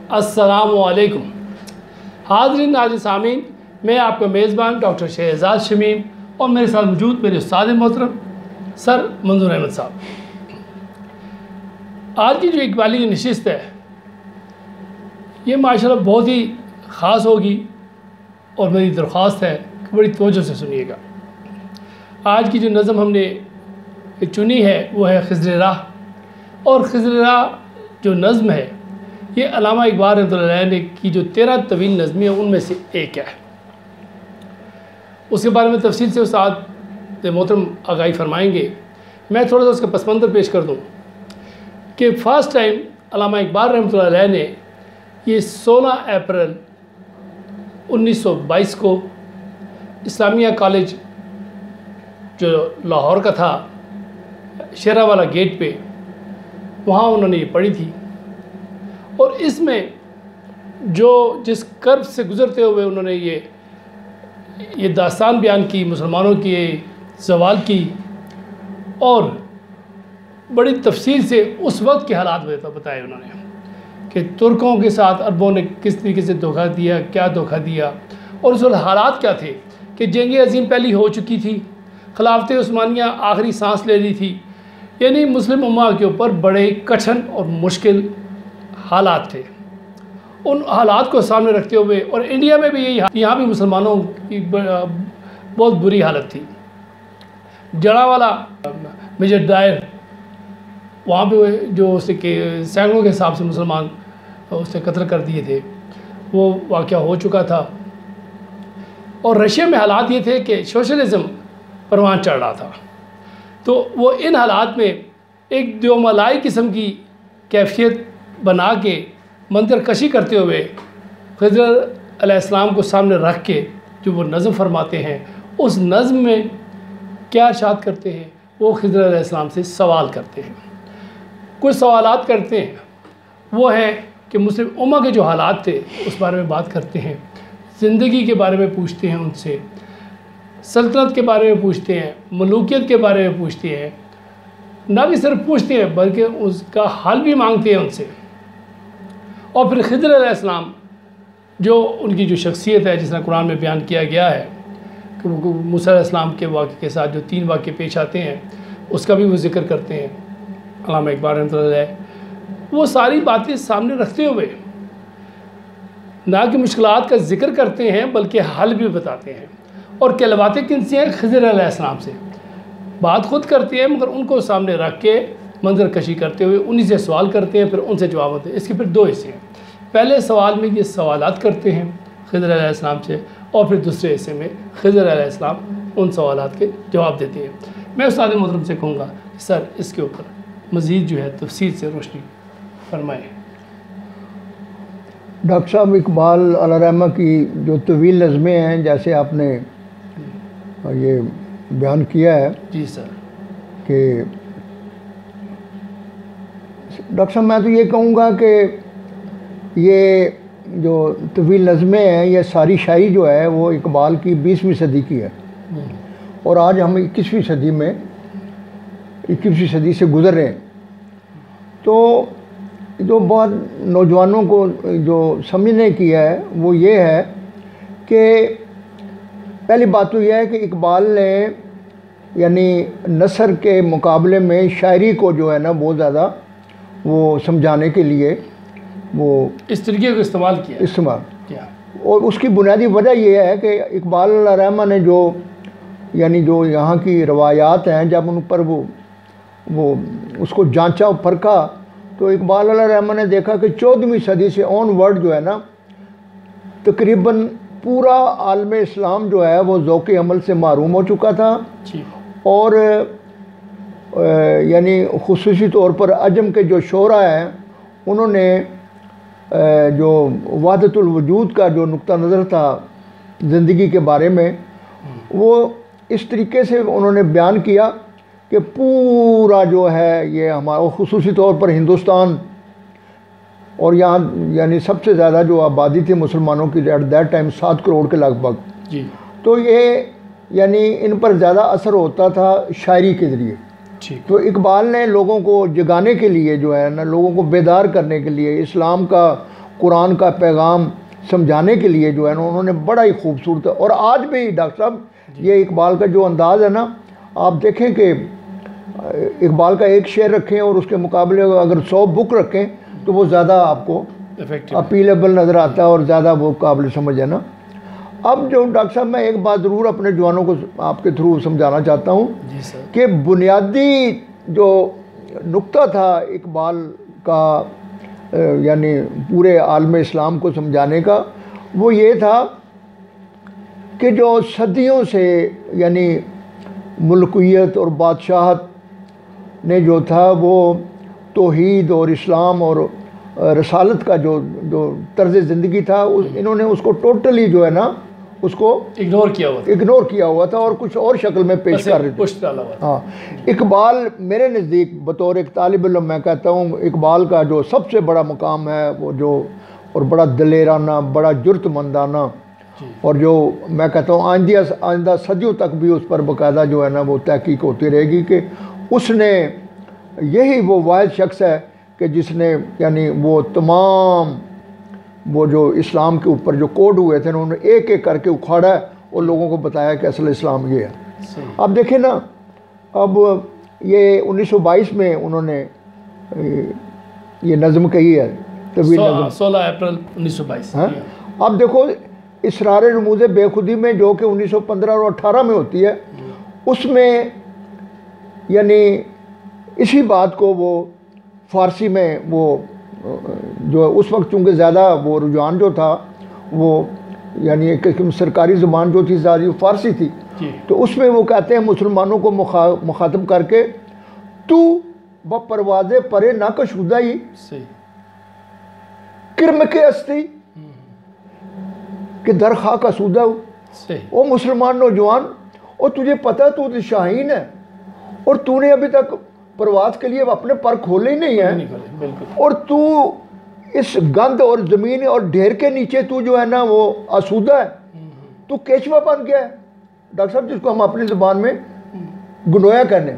अस्सलामुअलैकुम हाज़रीन नाज़रीन सामीन, मैं आपका मेज़बान डॉक्टर शहजाद शमीम और मेरे साथ मौजूद मेरे उस्ताद मोहतरम सर मंजूर अहमद साहब। आज की जो इकबाली की नशिस्त है ये माशाल्लाह बहुत ही ख़ास होगी और मेरी दरख्वास्त है कि बड़ी तवज्जो से सुनिएगा। आज की जो नज़म हमने चुनी है वो है खिज़्र राह, और खिज़्र राह जो नज़म है ये अल्लामा इकबाल रहमतुल्लाह अलैह ने की जो 13 तवील नज़में हैं उनमें से एक है। उसके बारे में तफसील से उस्ताद मोहतरम आगाही फरमाएंगे। मैं थोड़ा सा उसका पस मंज़र पेश कर दूँ कि फ़र्स्ट टाइम अल्लामा इकबाल रहमतुल्लाह अलैह ने ये 16 अप्रैल 1922 को इस्लामिया कॉलेज जो लाहौर का था, शेरावाला गेट पे, वहाँ उन्होंने ये पढ़ी थी। और इसमें जो जिस कर्ब से गुज़रते हुए उन्होंने ये दास्तान बयान की, मुसलमानों के ज़वाल की, और बड़ी तफसील से उस वक्त के हालात बताए उन्होंने कि तुर्कों के साथ अरबों ने किस तरीके से धोखा दिया, क्या धोखा दिया, और उस वक्त हालात क्या थे कि जंग अज़ीम पहली हो चुकी थी, खिलाफत उस्मानिया आखिरी सांस ले ली थी, यानी मुस्लिम उम्मा के ऊपर बड़े कठिन और मुश्किल हालात थे। उन हालात को सामने रखते हुए, और इंडिया में भी यही, यहाँ भी मुसलमानों की बहुत बुरी हालत थी। जड़ावाला मेजर डायर, वहाँ पे जो उसके सैकड़ों के हिसाब से मुसलमान उससे कत्ल कर दिए थे, वो वाक़या हो चुका था। और रशिया में हालात ये थे कि सोशलिज़म परवान चढ़ रहा था। तो वो इन हालात में एक दोमलाई किस्म की कैफियत बना के मंतर कशी करते हुए खिज़्र अलैहिस्सलाम को सामने रख के जो वो नज़म फरमाते हैं, उस नज़म में क्या इरशाद करते हैं, वो खिज़्र अलैहिस्सलाम से सवाल करते हैं। कुछ सवालात करते हैं, वो है कि मुस्लिम उम्मा के जो हालात थे उस बारे में बात करते हैं, ज़िंदगी के बारे में पूछते हैं उनसे, सल्तनत के बारे में पूछते हैं, मलूकियत के बारे में पूछते हैं, ना भी सिर्फ पूछते हैं बल्कि उसका हल भी मांगते हैं उनसे। और फिर खिज़्र अलैहिस्सलाम जो उनकी जो शख्सियत है, जिस तरह कुरान में बयान किया गया है कि वो मूसा अलैहिस्सलाम के वाक़े के साथ जो 3 वाक़े पेश आते हैं उसका भी वो ज़िक्र करते हैं अल्लामा इकबाल रहमतुल्लाह अलैह। वो सारी बातें सामने रखते हुए ना कि मुश्किलात का ज़िक्र करते हैं बल्कि हल भी बताते हैं। और कहलवाते किनसे हैं? खिज़्र अलैहिस्सलाम से। बात खुद करते हैं मगर उनको सामने रख के मंजर कशी करते हुए उन्हीं से सवाल करते हैं, फिर उनसे जवाब होते हैं। इसके फिर 2 हिस्से हैं। पहले सवाल में ये सवालात करते हैं खिज़्र अलैहिस्सलाम से, और फिर दूसरे हिस्से में खिज़्र अलैहिस्सलाम उन सवालात के जवाब देते हैं। मैं उस्ताद मोहतरम से कहूँगा कि सर इसके ऊपर मज़ीद जो है तफसील से रोशनी फरमाएँ। डॉक्टर साहब, इकबाल अलैहिर्रहमा की जो तवील नज़में हैं, जैसे आपने ये बयान किया है जी सर, कि डॉक्टर साहब मैं तो ये कहूँगा कि ये जो तवील नज़में हैं, ये सारी शायरी जो है वो इकबाल की 20वीं सदी की है, और आज हम 21वीं सदी में 21वीं सदी से गुज़र रहे हैं। तो जो बहुत नौजवानों को जो समझने की है वो ये है कि पहली बात तो यह है कि इकबाल ने यानी नसर के मुकाबले में शायरी को जो है ना बहुत ज़्यादा वो समझाने के लिए वो इस तरीके को इस्तेमाल किया। और उसकी बुनियादी वजह यह है कि इकबाल अलैहिर्रहमा ने जो यानी जो यहाँ की रवायात हैं, जब उन पर वो उसको जांचा परखा, तो इकबाल अलैहिर्रहमा ने देखा कि 14वीं सदी से ऑनवर्ड जो है ना तकरीबन पूरा आलम इस्लाम जो है वो ज़ौक़ अमल से महरूम हो चुका था। और यानी खुसूसी तौर पर अजम के जो शोरा हैं उन्होंने जो वहदतुल वजूद का जो नुक्ता नज़र था ज़िंदगी के बारे में, वो इस तरीके से उन्होंने बयान किया कि पूरा जो है ये हमारा खुसूसी तौर पर हिंदुस्तान, और यहाँ यानी सबसे ज़्यादा जो आबादी थी मुसलमानों की एट दैट टाइम 7 करोड़ के लगभग जी, तो ये यानी इन पर ज़्यादा असर होता था शायरी के ज़रिए। तो इकबाल ने लोगों को जगाने के लिए जो है ना, लोगों को बेदार करने के लिए इस्लाम का कुरान का पैगाम समझाने के लिए जो है ना उन्होंने बड़ा ही खूबसूरत, और आज भी डॉक्टर साहब ये इकबाल का जो अंदाज़ है ना, आप देखें कि इकबाल का एक शेर रखें और उसके मुकाबले अगर 100 बुक रखें तो वो ज़्यादा आपको अपीलेबल नज़र आता है और ज़्यादा वो काबिल समझ है ना। अब जो डॉक्टर साहब मैं एक बात ज़रूर अपने जवानों को आपके थ्रू समझाना चाहता हूँ कि बुनियादी जो नुक्ता था इकबाल का यानी पूरे आलम इस्लाम को समझाने का, वो ये था कि जो सदियों से यानी मुल्कियत और बादशाहत ने जो था वो तौहीद और इस्लाम और रसालत का जो जो तर्ज ज़िंदगी था इन्होंने उसको टोटली जो है ना उसको इग्नोर किया हुआ था और कुछ और शक्ल में पेश कर रहे थे। हाँ, इकबाल मेरे नज़दीक बतौर एक तालिब इल्म मैं कहता हूँ इकबाल का जो सबसे बड़ा मकाम है वो जो, और बड़ा दलेराना, बड़ा जुर्तमंदाना, और जो मैं कहता हूँ आइंदा सदियों तक भी उस पर बाकायदा जो है ना वो तहकीक होती रहेगी कि उसने, यही वो वाहिद शख्स है कि जिसने यानी वो तमाम वो जो इस्लाम के ऊपर जो कोड हुए थे उन्होंने एक एक करके उखाड़ा और लोगों को बताया कि असल इस्लाम ये है। अब देखें ना, अब ये 1922 में उन्होंने ये नज़म कही है, तवील नज़म, 16 अप्रैल 1922। हाँ, अब देखो इसरार रमूज़ बेखुदी में जो कि 1915 और 18 में होती है, उसमें यानी इसी बात को वो फ़ारसी में वो जो उस वक्त चूँकि ज़्यादा वो रुझान जो था वो यानी एक किस्म सरकारी ज़ुबान जो थी ज़्यादा फ़ारसी थी, तो उसमें वो कहते हैं मुसलमानों को मुखातब करके, तू ब परवाज़े परे ना कशुदा ही किरम के अस्ती कि दर खा का सूदा हो। ओ मुसलमान नौजवान, और तुझे पता है तू शाहीन है और तूने अभी तक प्रवास के लिए अपने पर खोले ही नहीं है, और तू इस गंद और ज़मीन और ढेर के नीचे तू जो है ना वो आसूदा है, तू केशवा बन गया है डॉक्टर साहब, जिसको हम अपनी ज़ुबान में गुनोया कहने।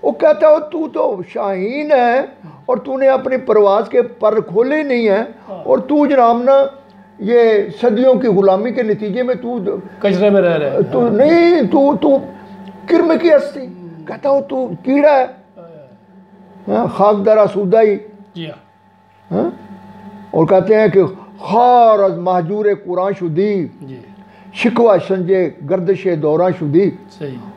वो कहता हो तू तो शाहीन है और तूने अपने प्रवास के पर खोले ही नहीं है, और तू जनाब ना ये सदियों की गुलामी के नतीजे में तू कचरे में रह रहा है, तू नहीं, तू किरम की हस्ती, कहता हो तू कीड़ा है, खाकदार आसूदा ही। हाँ, और कहते हैं कि खार अज महजूर कुरान शुदी शिकवा संजय गर्दिश दौरा शुदी,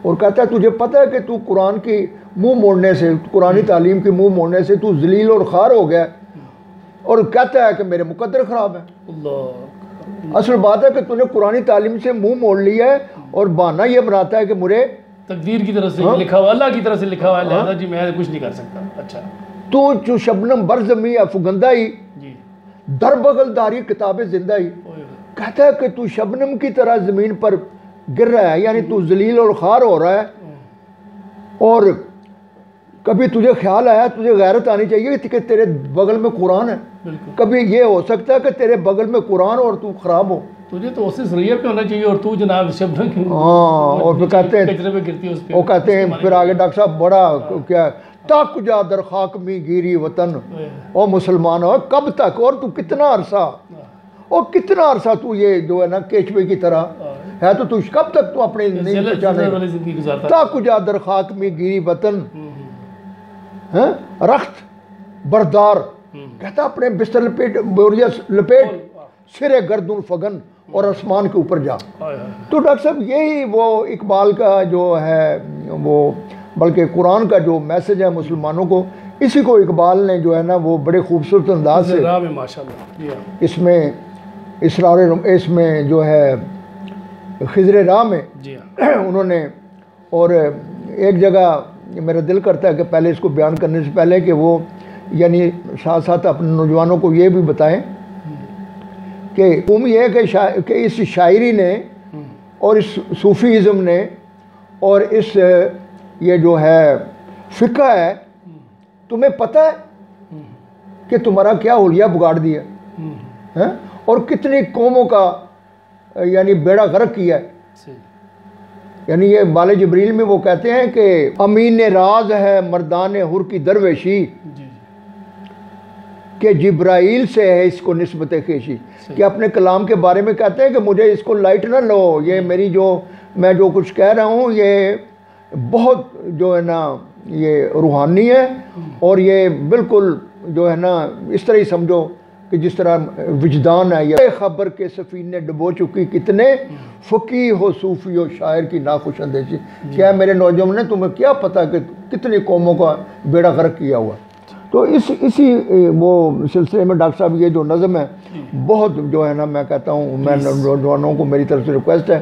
और कहता है तुझे पता है कि तू कुरान की मुंह मोड़ने से, कुरानी तालीम की मुंह मोड़ने से तू जलील और खार हो गया, और कहता है कि मेरे मुकद्दर ख़राब है। असल बात है कि तूने कुरानी तालीम से मुंह मोड़ लिया है और बहाना ये बनाता है कि मुझे तकदीर की तरफ से लिखा हुआ, अल्लाह की तरफ से लिखा हुआ है, लिहाजा जी मैं कुछ नहीं कर सकता। अच्छा, तू जो शबनम बरज़मी अफगंदा ही दर बगलदारी किताबें जिंदा ही, कहता है कि तू शबनम की तरह ज़मीन पर गिर रहा है, यानी तू जलील और खार हो रहा है, और कभी तुझे ख्याल आया, तुझे गैरत आनी चाहिए कि तेरे बगल में कुरान है, कभी ये हो सकता है कि तेरे बगल में कुरान और तू ख़राब हो, तुझे तो उसी सरिया पे होना चाहिए और तू जनाब शब्द। हाँ, और फिर कहते हैं कचरे पे गिरती है उस पे, वो कहते हैं फिर आगे डॉक्टर साहब बड़ा क्या, तक जा दर खाक में गिरी वतन, और मुसलमान हो कब तक, और तू कितना अरसा, और कितना अरसा तू ये जो है ना केचवे की तरह है, तो तू कब तक तू अपनी नहीं बचाने, तक जा दर खाक में गिरी वतन है रख्त बरदार, कहता अपने बिस्तर लपेट बोरिया लपेट सिरे गर्दुन फगन और आसमान के ऊपर जा। तो डॉक्टर साहब यही वो इकबाल का जो है वो, बल्कि कुरान का जो मैसेज है मुसलमानों को, इसी को इकबाल ने जो है ना वो बड़े खूबसूरत अंदाज से माशाल्लाह इसमें इसमें जो है खिज़र राह में उन्होंने, और एक जगह मेरा दिल करता है कि पहले इसको बयान करने से पहले कि वो यानी साथ साथ अपने नौजवानों को ये भी बताएं कि उम्मीद है कि इस शायरी ने और इस सूफ़ीज़म ने और इस ये जो है फ़िक़्ह है, तुम्हें पता है कि तुम्हारा क्या हुलिया बिगाड़ दिया है, और कितनी कौमों का यानी बेड़ा गर्क किया है। यानी ये बाले जबरील में वो कहते हैं कि अमीन राज है मर्दान हुर की दरवेशी, कि जिब्राइल से है इसको निस्बत खेशी, कि अपने कलाम के बारे में कहते हैं कि मुझे इसको लाइट ना लो, ये मेरी जो मैं जो कुछ कह रहा हूँ ये बहुत जो है ना ये रूहानी है, और ये बिल्कुल जो है ना इस तरह ही समझो कि जिस तरह विजदान है। ये खबर के सफ़ीने डुबो चुकी, कितने फ़कीह हो सूफ़ी हो शायर की नाखुश अंदेशी। क्या मेरे नौजवान ने तुम्हें क्या पता कि कितनी कौमों का बेड़ा गर्क किया हुआ। तो इसी वो सिलसिले में डॉक्टर साहब ये जो नज़म है बहुत जो है ना मैं कहता हूँ, मैं नौजवानों को मेरी तरफ से रिक्वेस्ट है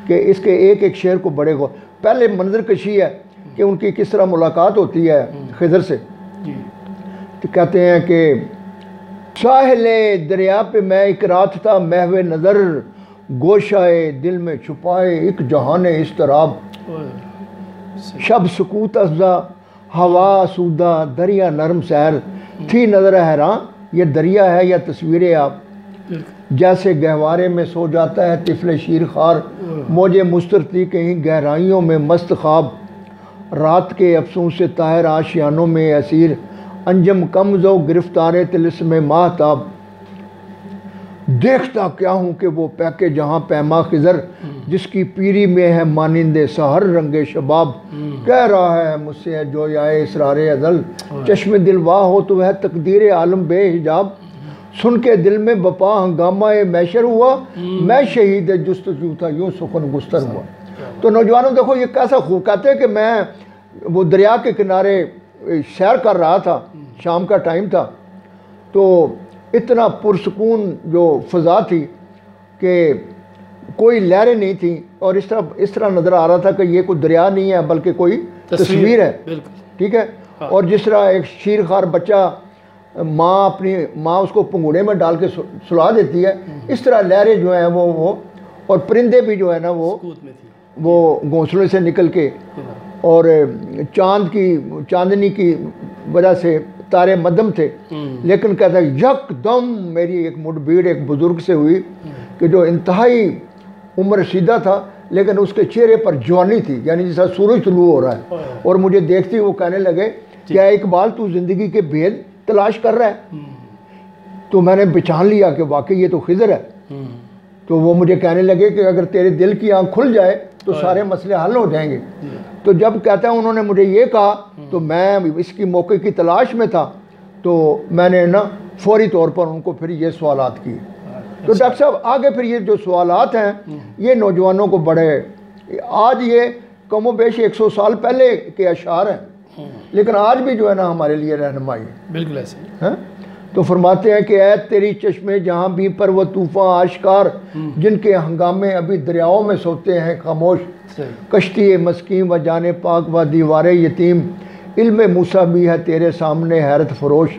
कि इसके एक एक शेर को बड़े को पहले मंजर कशी है कि उनकी किस तरह मुलाकात होती है खिदर से। तो कहते हैं कि साहिले दरिया पे मैं एक रात था, महवे नज़र गोशाए दिल में छुपाए एक जहाने इस्तराब, शब सुकूत अज़ा हवा आसूदा दरिया नरम सैर, थी नज़र हैरान ये दरिया है या तस्वीरें आप, जैसे गहवारे में सो जाता है तिफले शीर खार, मौजे मुस्तरती कहीं गहराइयों में मस्त ख्वाब, रात के अफसूस से ताहिर आशियानों में असीर, अंजम कमजो गिरफ्तार तिलिस में महताब, देखता क्या हूँ कि वो पैके जहाँ पैमा खिजर, जिसकी पीरी में है मानिंदे सहर रंगे शबाब, कह रहा है मुझसे है जो आए इसरारे अजल, चश्मे दिल वाह हो तो वह तकदीर आलम बेहिजाब, सुन के दिल में बपा हंगामा मैशर हुआ, मैं शहीद जुस्तजू था यूँ सुखन गुस्तर हुआ। तो नौजवानों देखो ये कैसा खूब कहते हैं कि मैं वो दरिया के किनारे सैर कर रहा था, शाम का टाइम था, तो इतना पुरसकून जो फ़ज़ा थी कि कोई लहरें नहीं थी, और इस तरह नज़र आ रहा था कि ये कोई दरिया नहीं है बल्कि कोई तस्वीर है। ठीक है। हाँ। और जिस तरह एक शीरखार बच्चा अपनी माँ उसको पंगूड़े में डाल के सुला देती है, इस तरह लहरें जो हैं वो और परिंदे भी जो है ना वो घोंसले से निकल के, और चांदनी की वजह से तारे मध्यम थे, लेकिन कहता है यकदम मेरी एक मुठभेड़ एक बुज़ुर्ग से हुई कि जो इंतहाई उम्र रसीदा था, लेकिन उसके चेहरे पर जवानी थी, यानी जैसा सूरज तुलू हो रहा है, और मुझे देखते वो कहने लगे क्या इकबाल तू ज़िंदगी के भेद तलाश कर रहा है? तो मैंने पहचान लिया कि वाकई ये तो खिज़र है। तो वो मुझे कहने लगे कि अगर तेरे दिल की आँख खुल जाए तो सारे मसले हल हो जाएंगे। तो जब कहता है उन्होंने मुझे ये कहा तो मैं इसकी मौके की तलाश में था, तो मैंने ना फौरी तौर पर उनको फिर ये सवालात किए। तो डॉक्टर साहब आगे फिर ये जो सवालात हैं ये नौजवानों को बड़े, आज ये कमो बेश 100 साल पहले के अशार हैं, लेकिन आज भी जो है ना हमारे लिए रहनुमाई है। बिल्कुल ऐसे हैं। तो फरमाते हैं कि ऐ तेरी चश्मे जहाँ भी पर वो तूफ़ान आश्कार, जिनके हंगामे अभी दरियाओं में सोते हैं खामोश, कश्ती मस्कीन व जाने पाक व दीवार यतीम, इल्म मूसा भी है तेरे सामने हैरत फरोश।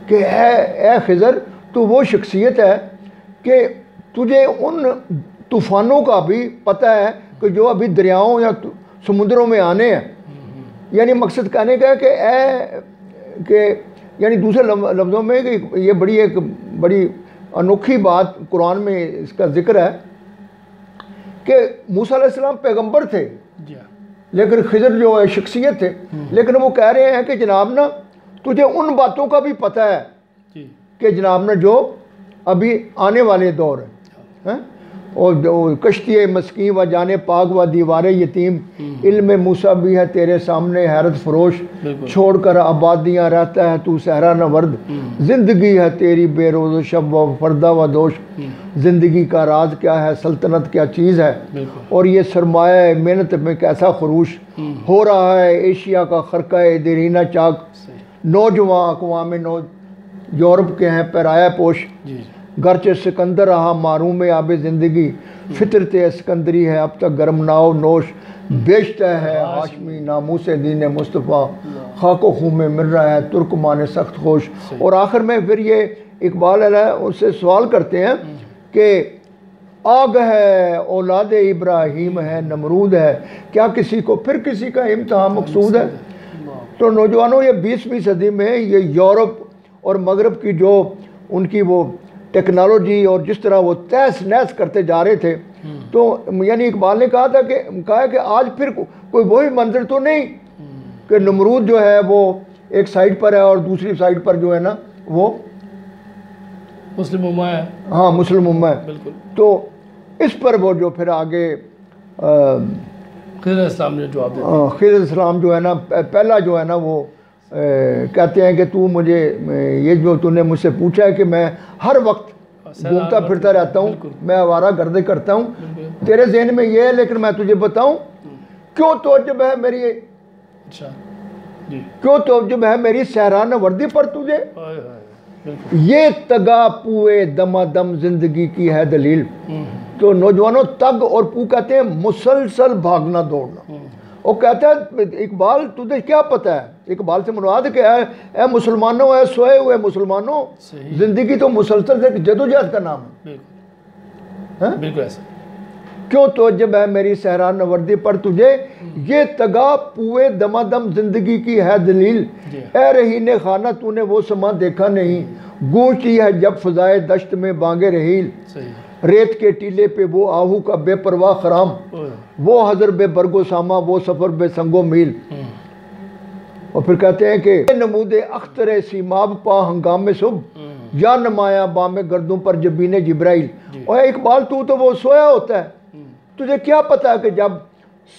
कि ऐ खिज़र तो वो शख्सियत है कि तुझे उन तूफ़ानों का भी पता है कि जो अभी दरियाओं या समुद्रों में आने हैं। यानी मकसद कहने का है कि यानी दूसरे लफ्ज़ों में कि ये एक बड़ी अनोखी बात कुरान में इसका जिक्र है कि मूसा अलैहिस्सलाम पैगंबर थे, लेकिन खिज़र जो है शख्सियत थे, लेकिन वो कह रहे हैं कि जनाब ना तुझे उन बातों का भी पता है कि जनाब ना जो अभी आने वाले दौर हैं, और कश्ती मस्कीन व जाने पाक व दीवार यतीम, इल्म मूसा भी है तेरे सामने हैरत फरोश, छोड़कर आबादियाँ रहता है तू सहरा नवर्द, ज़िंदगी है तेरी बेरोज़ शब व फरदा व दोष, ज़िंदगी का राज क्या है सल्तनत क्या चीज़ है, और ये सरमाया मेहनत में कैसा खरूश, हो रहा है एशिया का खरका देरीना चाक, नौजवान अक़वाम यूरोप के हैं पैराया पोश, गर्चे सिकंदर रहा मारूम में आबे ज़िंदगी, फितरत सिकंदरी है अब तक गर्म नाव नोश, बेचता है हाशमी नामूसे दीन मुस्तफ़ा, खाको खून में मिल रहा है तुर्कमान सख्त खोश। और आखिर में फिर ये इकबाल उससे सवाल करते हैं कि आग है औलाद इब्राहीम है नमरूद है, क्या किसी को फिर किसी का इम्तिहान मकसूद है? तो नौजवानों ये 20वीं सदी में ये यूरोप और मगरब की जो उनकी वो टेक्नोलॉजी और जिस तरह वो तहस नहस करते जा रहे थे, तो यानी इकबाल ने कहा कि आज फिर कोई वही मंजर तो नहीं कि नमरूद जो है वो एक साइड पर है और दूसरी साइड पर जो है ना वो मुस्लिम उम्मा है। हाँ, मुस्लिम उम्मा है। बिल्कुल। तो इस पर वो जो फिर आगे खिज़र इस्लाम ने जवाब दिया। खिज़र इस्लाम जो है ना, पहला जो है ना वो कहते हैं कि तू मुझे ये जो तूने मुझसे पूछा है कि मैं हर वक्त घूमता फिरता रहता हूँ, मैं आवारा गर्दी करता हूँ, तेरे ज़हन में ये है, लेकिन मैं तुझे बताऊँ क्यों तवज्जुब है मेरी, अच्छा जी, क्यों तवज्जुब है मेरी सहरान वर्दी पर तुझे, ये तगा पुए दमादम जिंदगी की है दलील। तो नौजवानों, तग और पू कहते हैं मुसलसल भागना दौड़ना। वो कहता है इकबाल तुझे क्या पता है, इकबाल से मुराद क्या है, ए मुसलमानों, है सोए हुए मुसलमानों, जिंदगी तो मुसलसल से जदोजहद का नाम है। बिल्कुल ऐसा। क्यों तवज्जुब है मेरी सहरान वर्दी पर तुझे, ये तगा पुए दमादम जिंदगी की है दलील। ए रहीने खाना तूने वो समा देखा नहीं, गूंजती है जब फजाए दश्त में बांगे रहील। रेत के टीले पे वो आहू का बेपरवाह खराम, वो हजर बे बरगो सामा, वो सफर बे संगो मील। और फिर कहते हैं कि नमूदे अख्तर सीमाब पा हंगामे सुब, या नमाया बामे गर्दों पर जबीने जिब्राइल। और इकबाल तू तो वो सोया होता है, तुझे क्या पता है कि जब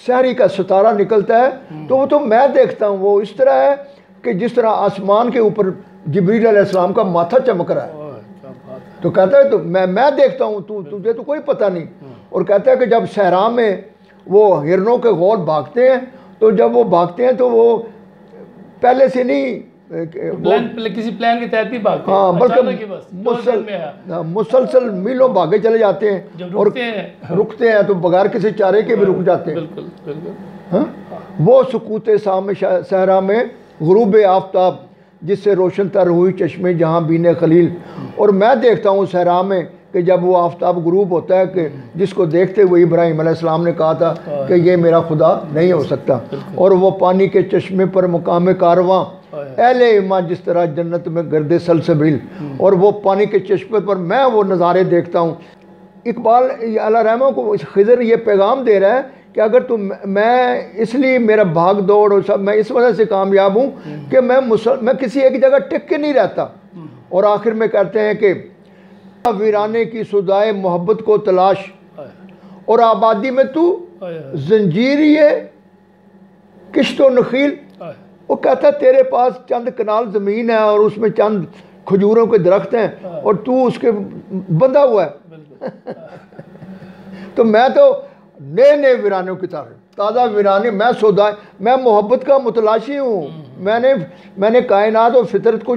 शहरी का सितारा निकलता है तो वो तो मैं देखता हूँ, वो इस तरह है कि जिस तरह आसमान के ऊपर जिब्रील अलैहिस्सलाम का माथा चमक रहा है। तो कहता है तो मैं देखता हूँ, तुझे तो कोई पता नहीं। और कहता है कि जब सहरा में वो हिरनों के गौर भागते हैं, तो जब वो भागते हैं तो वो पहले से नहीं किसी प्लान के तहत ही भागते हैं। हाँ, बल्कि मुसलसल मीलों भागे चले जाते हैं और रुकते हैं तो बगैर किसी चारे के भी रुक जाते हैं। बिल्कुल बिल्कुल। हाँ, वो सुकूते साम सहरा में गुरूब आफ्ताब, जिससे रोशन तर हुई चश्मे जहाँ बीने खलील। और मैं देखता हूँ सहरा में कि जब वो आफ्ताब गुरूब होता है कि जिसको देखते हुए इब्राहिम अलैहिस्सलाम ने कहा था कि ये मेरा खुदा नहीं हो सकता। और वो पानी के चश्मे पर मुकाम कारवां, अहले ईमान जिस तरह जन्नत में गर्दे सलसबील। और वो पानी के चश्मे पर मैं वो नज़ारे देखता हूँ। इकबाल अल्लाह रहमा को खिज़र ये पैगाम दे रहा है कि अगर तुम, मैं इसलिए मेरा भाग दौड़ और सब, मैं इस वजह से कामयाब हूँ कि मैं किसी एक जगह टिक के नहीं रहता। और आखिर में कहते हैं कि वीराने की सुदाए मोहब्बत को तलाश, और आबादी में तू जंजीर ये किश्तो नखील। वो कहता है तेरे पास चंद कनाल ज़मीन है और उसमें चंद खजूरों के दरख्त हैं और तू उसके बंधा हुआ है। तो मैं तो नए नए वीरानों की तरह ताज़ा वीराने, मैं सौदा, मैं मोहब्बत का मुतलाशी हूँ। मैंने कायनात और फितरत को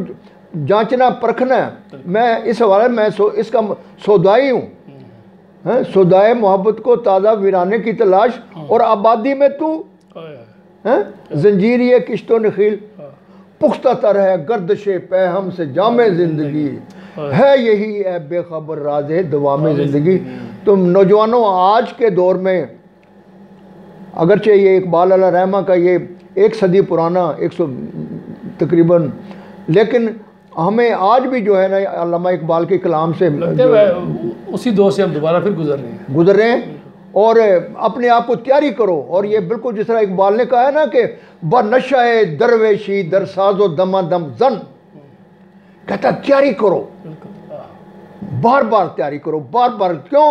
जांचना परखना है। मैं इस हवाले में इसका सौदाई हूँ। सौदाए मोहब्बत को ताज़ा वीराने की तलाश, और आबादी में तू जंजीर ये किश्तो नखील। पुख्ता तर है गर्दशे पैहम से जामे ज़िंदगी, है यही है बेखबर राज है दवामे ज़िंदगी। तुम नौजवानों, आज के दौर में अगरचे ये इकबाल अल्लाह रहमा का ये 1 सदी पुराना 100 तकरीबन, लेकिन हमें आज भी जो है ना अल्लामा इकबाल के कलाम से उसी दौर से हम दोबारा फिर गुजर रहे हैं। और अपने आप को तैयारी करो। और ये बिल्कुल जिस तरह इकबाल ने कहा है ना कि बनशाए दरवेशी दरसाजो दमादम जन, कहता तैयारी करो, बार बार तैयारी करो, बार बार। क्यों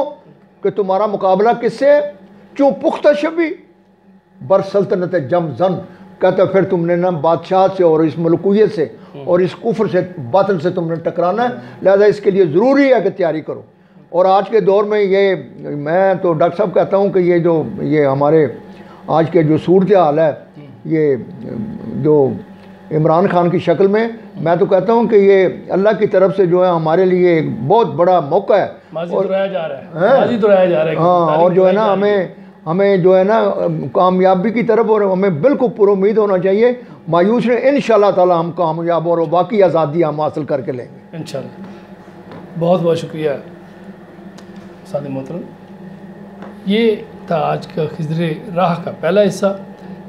कि तुम्हारा मुकाबला किससे है? क्यों पुख्ता शबी बर सल्तनत जम जन। कहता फिर तुमने ना बादशाह से और इस मलकूयत से और इस कुफर से, बातिल से तुमने टकराना है, लिहाजा इसके लिए ज़रूरी है कि तैयारी करो। और आज के दौर में ये, मैं तो डॉक्टर साहब कहता हूँ कि ये हमारे आज के जो सूरत हाल है, ये जो इमरान खान की शक्ल में, मैं तो कहता हूँ कि ये अल्लाह की तरफ से जो है हमारे लिए एक बहुत बड़ा मौका है। माजी दोहराया जा रहा है। हाँ, और जो है ना हमें जो है ना कामयाबी की तरफ, और हमें बिल्कुल पुरुम्मीद होना चाहिए। मायूस ने इंशाअल्लाह ताला हम कामयाब और बाकी आज़ादी हम हासिल करके लेंगे इंशाअल्लाह। बहुत बहुत शुक्रिया सादी मोहतरम। ये था आज का खिज़र राह का पहला हिस्सा।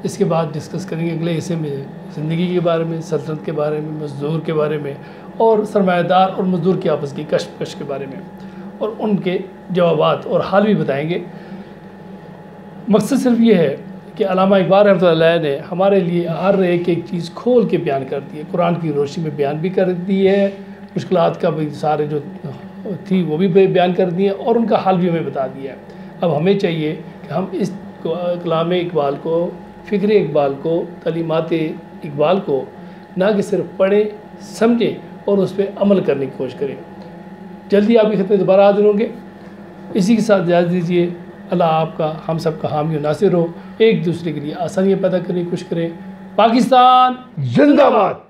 इसके बाद डिस्कस करेंगे अगले हिस्से में ज़िंदगी के बारे में, सल्तनत के बारे में, मज़दूर के बारे में, और सरमायादार और मज़दूर की आपस की कशमकश के बारे में, और उनके जवाबात और हाल भी बताएंगे। मकसद सिर्फ ये है कि अल्लामा इकबाल रहमतुल्लाह अलैह ने हमारे लिए हर एक चीज़ खोल के बयान कर दी है, कुरान की रोशनी में बयान भी कर दी है, मुश्किलात का भी सारे जो थी वो भी बयान कर दिए और उनका हल भी हमें बता दिया है। अब हमें चाहिए कि हम इस कलाम इकबाल को, फ़िक्र इकबाल को, तालीमात इकबाल को ना कि सिर्फ पढ़ें, समझें और उस पर अमल करने की कोशिश करें। जल्दी आपकी खिदमत में दोबारा हाजिर होंगे। इसी के साथ इजाज़त दीजिए। अल्लाह आपका, हम सब का हामी और नासिर हो। एक दूसरे के लिए आसानियाँ पैदा करने की कोशिश करें। पाकिस्तान जिंदाबाद।